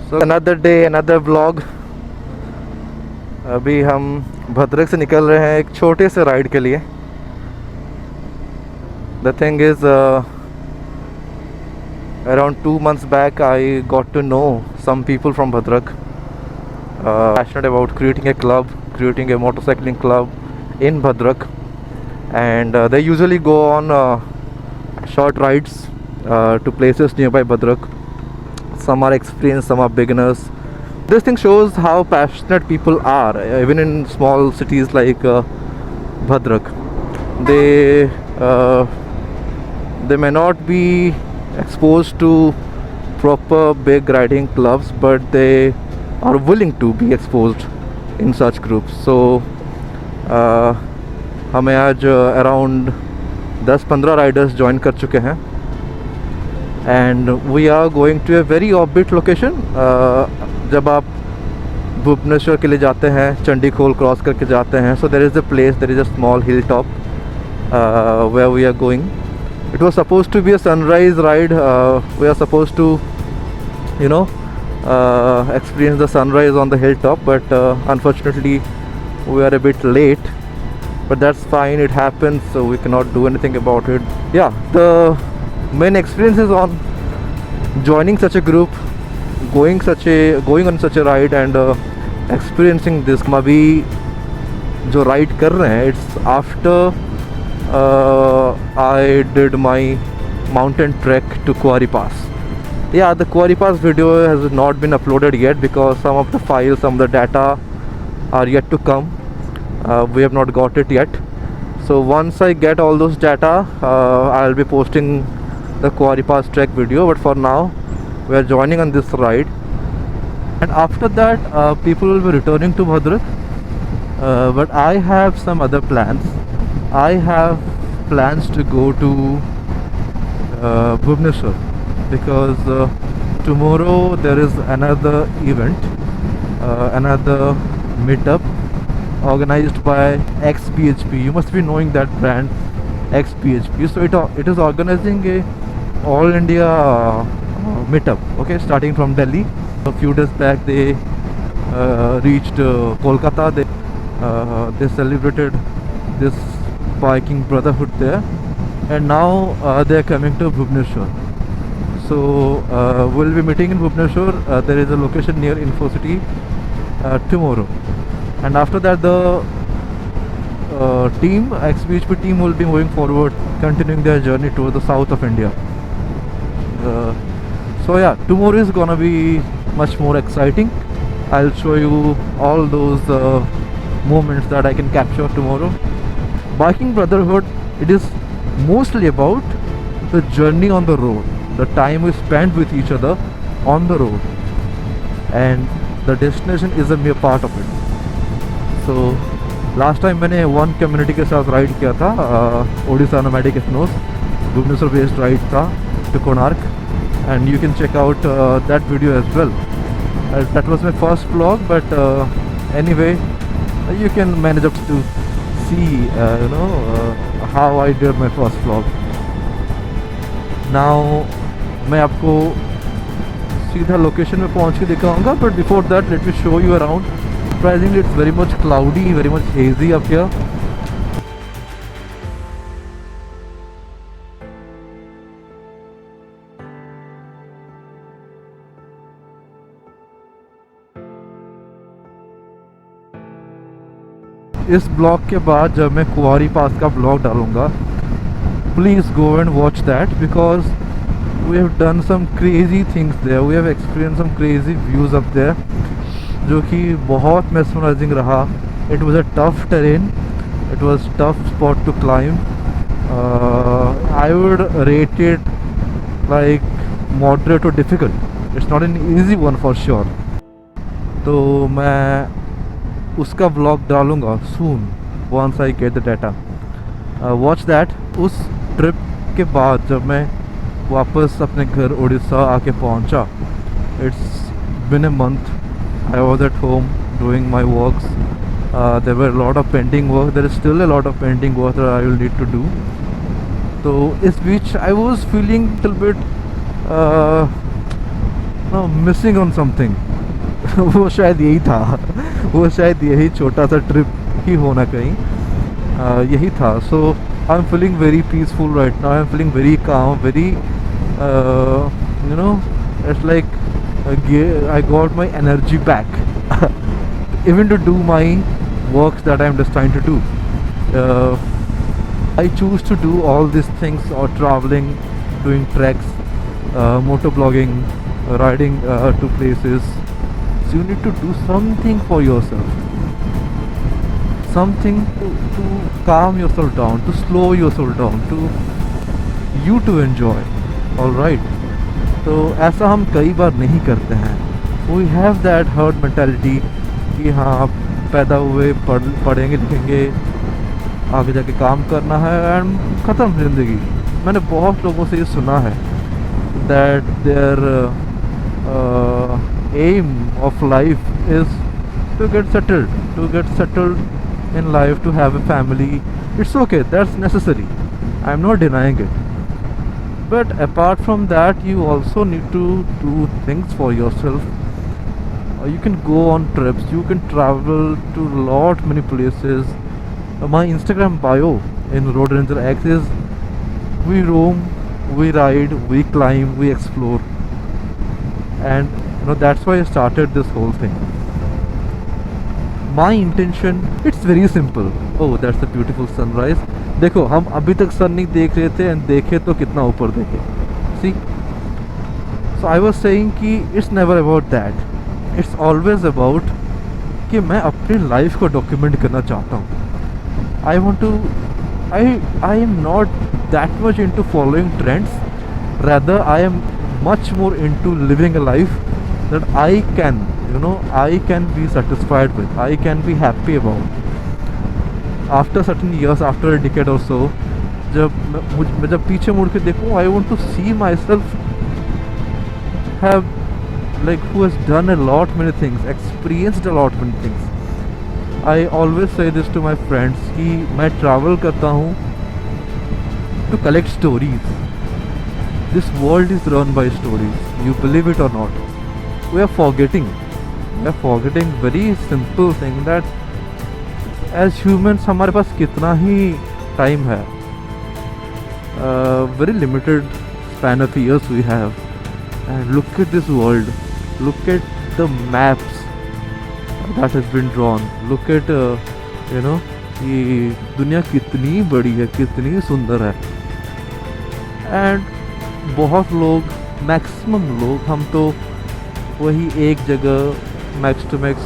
So another day another vlog. अभी हम भद्रक से निकल रहे हैं एक छोटे से राइड के लिए। The thing is around 2 months back I got to know some people from Bhadrak, passionate about creating a club, creating a motorcycling club in Bhadrak, and they usually go on short rides to places nearby Bhadrak. Some are experienced, some are beginners. This thing shows how passionate people are, even in small cities like Bhadrak. They may not be exposed to proper big riding clubs, but they are willing to be exposed in such groups. So हमें आज around 10-15 Riders join कर चुके हैं and we are going to a very offbeat location. जब आप भुवनेश्वर के लिए जाते हैं, चंडीखोल क्रॉस करके जाते हैं, so there is a place, there is a small hill top where we are going. It was supposed to be a sunrise ride. We are supposed to, experience the sunrise on the hilltop, but unfortunately, we are a bit late. But that's fine. It happens. So we cannot do anything about it. Yeah, the main experience is on joining such a group, going on such a ride, and experiencing this. हम अभी जो ride कर रहे हैं, it's after I did my mountain trek to Kuari Pass. Yeah, the Kuari Pass video has not been uploaded yet because some of the files, some of the data are yet to come. We have not got it yet. So once I get all those data, I'll be posting the Kuari Pass trek video. But for now, we are joining on this ride. And after that, people will be returning to Bhadrak. But I have some other plans. I have plans to go to Bhubaneswar because tomorrow there is another event, another meetup organized by XPHP. You must be knowing that brand, XPHP. So it is organizing a all India meetup. Okay, starting from Delhi. A few days back they reached Kolkata. They celebrated this biking brotherhood there, and now they are coming to Bhubaneswar. So we'll be meeting in Bhubaneswar. There is a location near Infocity tomorrow, and after that the XBHP team will be moving forward, continuing their journey towards the south of India. So yeah, tomorrow is gonna be much more exciting. I'll show you all those moments that I can capture tomorrow. Biking brotherhood, it is mostly about the journey on the road, the time we spend with each other on the road, and the destination is a mere part of it. So last time मैंने one community के साथ ride किया था, Odisha nomadic snows, Bhubaneswar based ride था to Konark, and you can check out that video as well. That was my first vlog, but anyway, you can manage up to see how I did my first vlog. Now मैं आपको सीधा location में पहुंच के दिखाऊंगा, but before that let me show you around. Surprisingly it's very much cloudy, very much hazy up here. इस blog के बाद जब मैं कुआरी पास का ब्लॉग डालूंगा, please go and watch that because we have done some crazy things there, we have experience some crazy views up there, जो कि बहुत मेस्मराइजिंग रहा. It was a tough terrain, it was tough spot to climb. I would rate it like moderate or difficult. It's not an easy one for sure. तो मैं उसका vlog डालूंगा soon once I get the data. Watch that. उस trip के बाद जब मैं वापस अपने घर उड़ीसा आके पहुंचा, it's been a month. I was at home doing my works. There were lot of pending work. There is still a lot of pending work that I will need to do. तो इस बीच I was feeling little bit missing on something. वो शायद यही था, वो शायद यही छोटा सा ट्रिप ही होना कहीं यही था। So I am feeling very peaceful right now, I am feeling very calm, very you know, it's like I got my energy back even to do my works that I'm just trying to do. uh, I choose to do all these things, or traveling, doing treks, motovlogging, riding to places. So you need to do something for yourself, something to calm yourself down, to slow yourself down, to you to enjoy. All right. तो ऐसा हम कई बार नहीं करते हैं। We have that herd mentality कि हाँ आप पैदा हुए, पढ़ेंगे लिखेंगे, आगे जाके काम करना है एंड ख़त्म ज़िंदगी। मैंने बहुत लोगों से ये सुना है that their aim of life is to get settled in life, to have a family. It's okay, that's necessary, I am not denying it. But apart from that, you also need to do things for yourself. You can go on trips, you can travel to lot many places. My Instagram bio in Road Ranger X is we roam, we ride, we climb, we explore. And that's why I started this whole thing. My intention, it's very simple. Oh, that's a beautiful sunrise. देखो हम अभी तक सन नहीं देख रहे थे and देखे तो कितना ऊपर देखे, see. So I was saying कि it's never about that, it's always about कि मैं अपनी लाइफ को डॉक्यूमेंट करना चाहता हूँ. I want to, I am not that much into following trends, rather I am much more into living a life that I can, I can be satisfied with, I can be happy about. After certain years, after a decade or so, जब पीछे मुड़ के देखूँ, I want to see myself have like who has done a lot many things, experienced a lot many things. I always say this to my friends कि मैं travel करता हूँ to collect stories. This world is run by stories. You believe it or not. We are forgetting very simple thing that as humans हमारे पास कितना ही time है. Very limited span of years we have. And look at this world. Look at the maps that has been drawn. Look at कि दुनिया कितनी बड़ी है, कितनी सुंदर है. And बहुत लोग, मैक्सिमम लोग, हम तो वही एक जगह max to max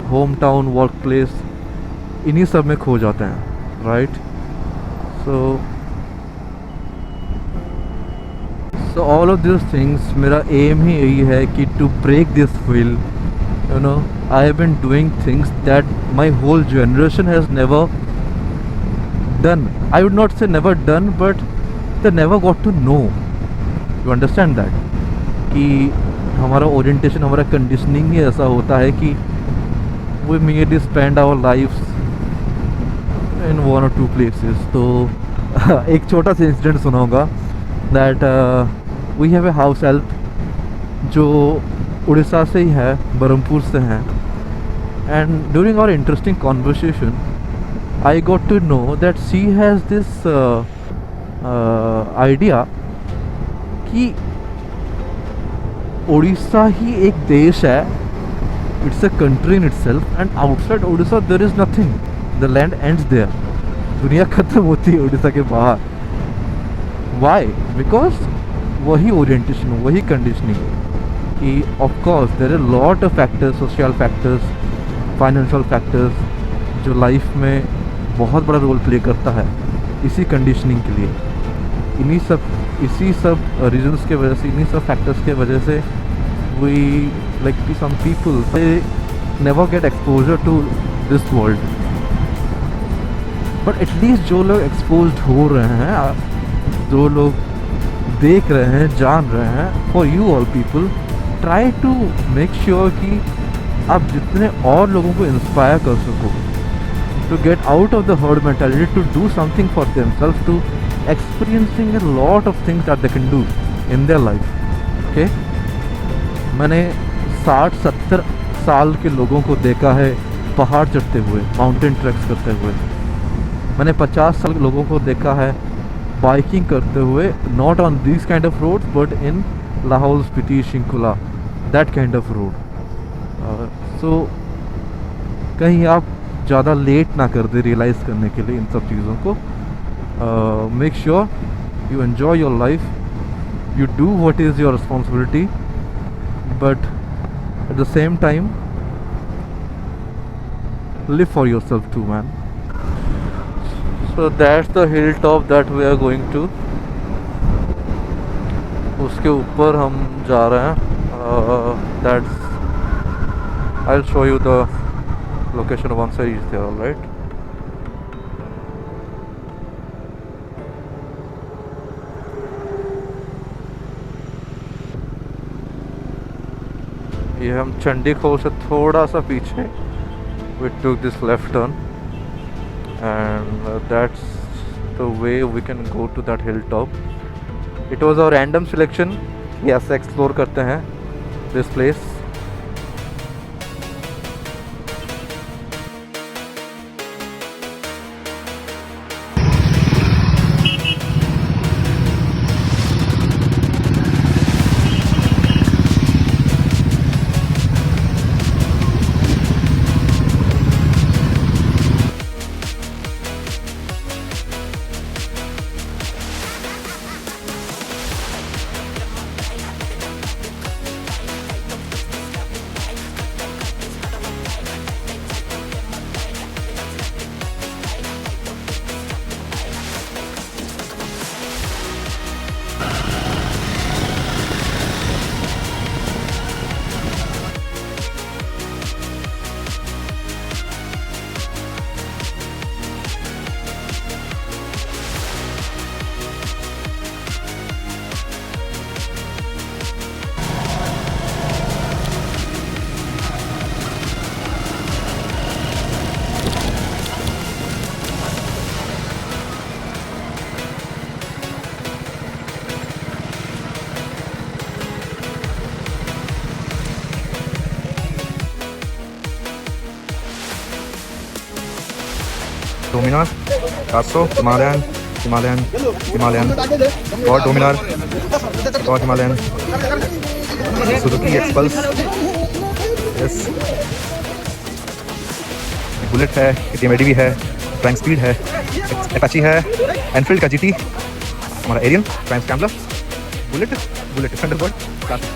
home town, work place, इन्हीं सब में खो जाते हैं, right. So all of this things, मेरा एम ही यही है कि to break this wheel. I have been doing things that my whole generation has never done. I would not say never done, but they never got to know. You understand that कि हमारा orientation, हमारा conditioning ही ऐसा होता है कि we made spend our life in one और two places. तो एक छोटा सा इंसिडेंट सुना होगा that we have a house help जो उड़ीसा से ही है, बरहमपुर से हैं. And during our interesting conversation I got to know that she has this idea कि उड़ीसा ही एक देश है. It's a country in itself, and outside Orissa there is nothing. The land ends there. दुनिया ख़त्म होती है उड़ीसा के बाहर. वाई? बिकॉज वही ओरिएंटेशन, वही कंडीशनिंग कि of course there are lot of factors, social factors, financial factors, जो लाइफ में बहुत बड़ा रोल प्ले करता है इसी कंडीशनिंग के लिए. इसी सब रीजंस के वजह से, इन्हीं सब फैक्टर्स के वजह से we like some people they never get exposure to this world. But at least जो लोग एक्सपोज हो रहे हैं, जो लोग देख रहे हैं, जान रहे हैं, for you all people, try to make sure कि आप जितने और लोगों को इंस्पायर कर सको to get out of the herd mentality, to do something for themselves, to experiencing a lot of things that they can do in their life. Okay, मैंने 60-70 साल के लोगों को देखा है पहाड़ चढ़ते हुए, माउंटेन ट्रैक्स करते हुए। मैंने 50 साल के लोगों को देखा है बाइकिंग करते हुए, not on this kind of road but in Lahaul Spiti Shinkula, that kind of road. So कहीं आप ज़्यादा लेट ना कर दे रियलाइज़ करने के लिए इन सब चीज़ों को। Make sure you enjoy your life, you do what is your responsibility, but at the same time live for yourself too, man. So that's the hilltop that we are going to. उसके ऊपर हम जा रहे हैं। That's I'll show you the location once I reach there, all right? ये हम चंडीखोल से थोड़ा सा पीछे, we took this left turn and that's the way we can go to that hilltop. It was our random selection कि ऐसे explore करते हैं this place. Dominar, Casso, Himalayan, और Dominar, और Himalayan, Suzuki X-Pulse, yes, Bullet है, KTM भी है, prime speed है, अपाची है, एनफील्ड का GT, हमारा एरियन, prime scrambler, Bullet Thunderbird, classic,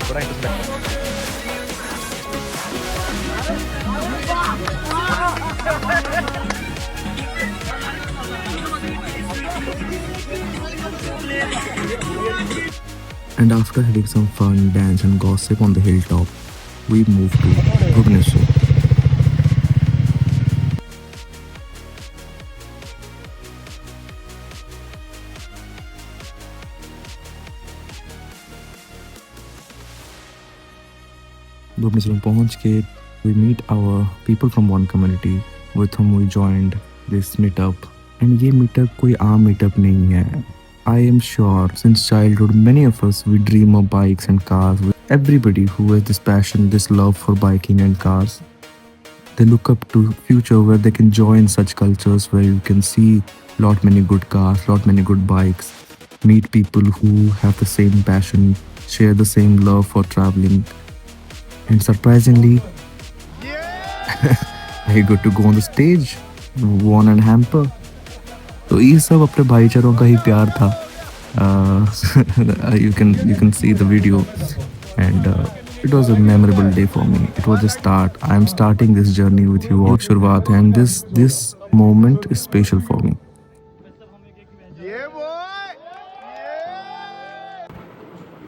बड़ा इंटरेस्टिंग है। And after having some fun, dance and gossip on the hilltop, we moved to Bhubaneswar. Bhubaneswar पहुंच के we meet our people from one community with whom we joined this meetup. And ये meetup कोई आम meetup नहीं है. I am sure since childhood many of us we dream of bikes and cars. Everybody who has this passion, this love for biking and cars, they look up to future where they can join such cultures where you can see lot many good cars, lot many good bikes, meet people who have the same passion, share the same love for traveling, and surprisingly I got to go on the stage, won and hamper. तो ये सब अपने भाईचारों का ही प्यार था. You can see the video and it was a memorable day for me. It was the start. I am starting this journey with you all. शुरुआत है and this moment is special for me.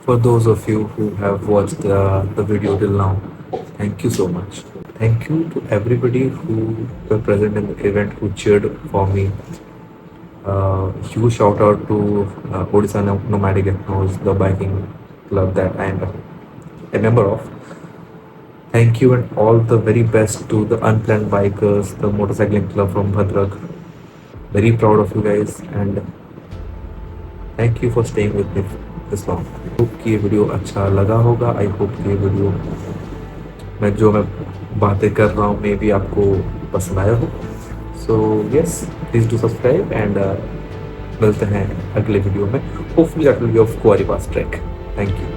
For those of you who have watched the video till now, thank you so much. Thank you to everybody who were present in the event, who cheered for me. Huge shout out to Odisha Nomadic Ethnos, the biking club that I am a member of. Thank you and all the very best to the Unplanned Bikers, the motorcycling club from Bhadrak. Very proud of you guys and thank you for staying with me this vlog. Hope कि ये video अच्छा लगा होगा। I hope कि ये video मैं बातें कर रहा हूँ मे भी आपको पसंद आया हो। So yes, please do subscribe and मिलते हैं अगले वीडियो में। Hopefully that will be of कुंवारी पास ट्रैक। Thank you.